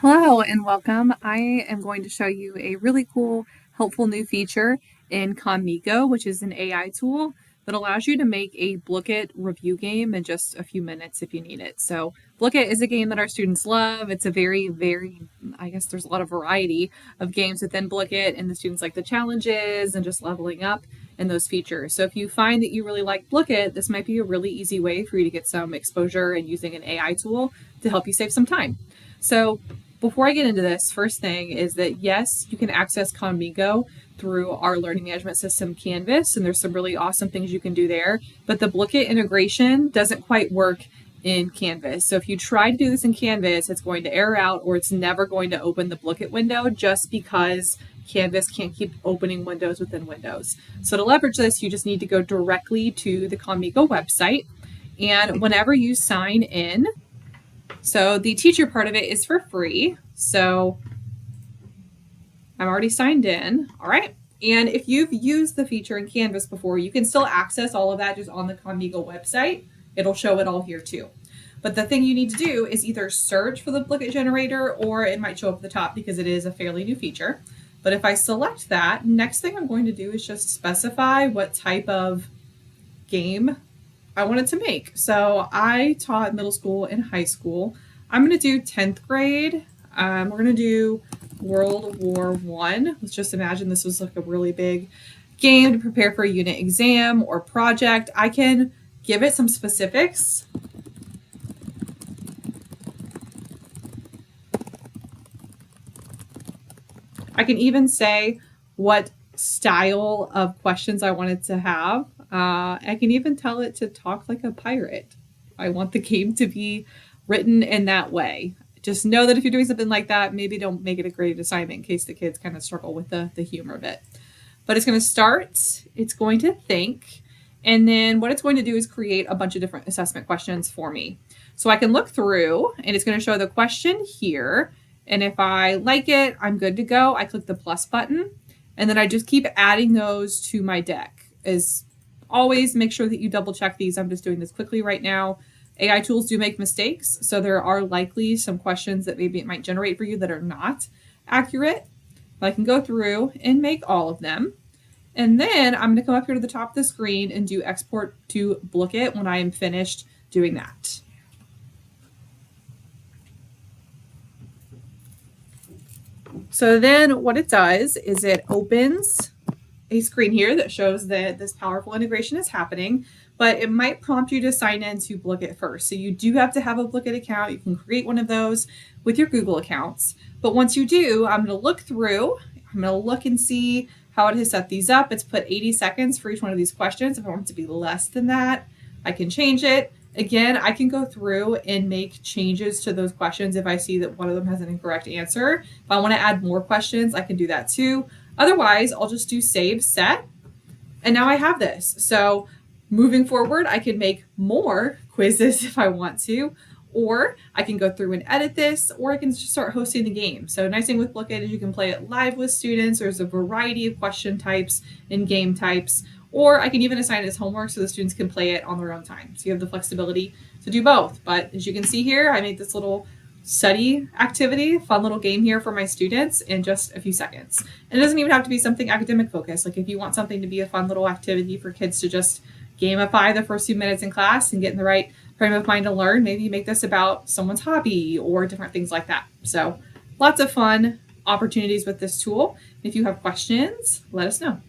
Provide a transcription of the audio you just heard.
Hello and welcome. I am going to show you a really cool, helpful new feature in Khanmigo, which is an AI tool that allows you to make a Blooket review game in just a few minutes if you need it. So Blooket is a game that our students love. It's a I guess there's a lot of variety of games within Blooket, and the students like the challenges and just leveling up and those features. So if you find that you really like Blooket, this might be a really easy way for you to get some exposure and using an AI tool to help you save some time. So before I get into this, first thing is that yes, you can access Khanmigo through our learning management system, Canvas, and there's some really awesome things you can do there. But the Blooket integration doesn't quite work in Canvas. So if you try to do this in Canvas, it's going to error out or it's never going to open the Blooket window just because Canvas can't keep opening windows within Windows. So to leverage this, you just need to go directly to the Khanmigo website. And whenever you sign in, so the teacher part of it is for free. So I'm already signed in. All right. And if you've used the feature in Canvas before, you can still access all of that just on the Khanmigo website. It'll show it all here too. But the thing you need to do is either search for the Blooket generator or it might show up at the top because it is a fairly new feature. But if I select that, next thing I'm going to do is just specify what type of game I wanted to make. So I taught middle school and high school. I'm going to do 10th grade. We're going to do World War I. Let's just imagine this was like a really big game to prepare for a unit exam or project. I can give it some specifics. I can even say what style of questions I wanted to have. I can even tell it to talk like a pirate. I want the game to be written in that way. Just know that if you're doing something like that, maybe don't make it a graded assignment in case the kids kind of struggle with the humor of it. But it's going to start, it's going to think, and then what it's going to do is create a bunch of different assessment questions for me. So I can look through and it's going to show the question here. And if I like it, I'm good to go. I click the plus button and then I just keep adding those to my deck. As always, make sure that you double check these. I'm just doing this quickly right now. AI tools do make mistakes, so there are likely some questions that maybe it might generate for you that are not accurate. But I can go through and make all of them. And then I'm going to come up here to the top of the screen and do export to Blooket when I am finished doing that. So then what it does is it opens a screen here that shows that this powerful integration is happening, but it might prompt you to sign in to Blooket first. So you do have to have a Blooket account. You can create one of those with your Google accounts. But once you do, I'm going to look through, I'm going to look and see how it has set these up. It's put 80 seconds for each one of these questions. If I want it to be less than that, I can change it. Again, I can go through and make changes to those questions if I see that one of them has an incorrect answer. If I want to add more questions, I can do that too. Otherwise, I'll just do save set. And now I have this. So moving forward, I can make more quizzes if I want to, or I can go through and edit this, or I can just start hosting the game. So nice thing with Blooket is you can play it live with students. There's a variety of question types and game types, or I can even assign it as homework so the students can play it on their own time. So you have the flexibility to do both. But as you can see here, I made this little study activity, fun little game here for my students in just a few seconds. And it doesn't even have to be something academic focused. Like if you want something to be a fun little activity for kids to just gamify the first few minutes in class and get in the right frame of mind to learn, maybe you make this about someone's hobby or different things like that. So lots of fun opportunities with this tool. If you have questions, let us know.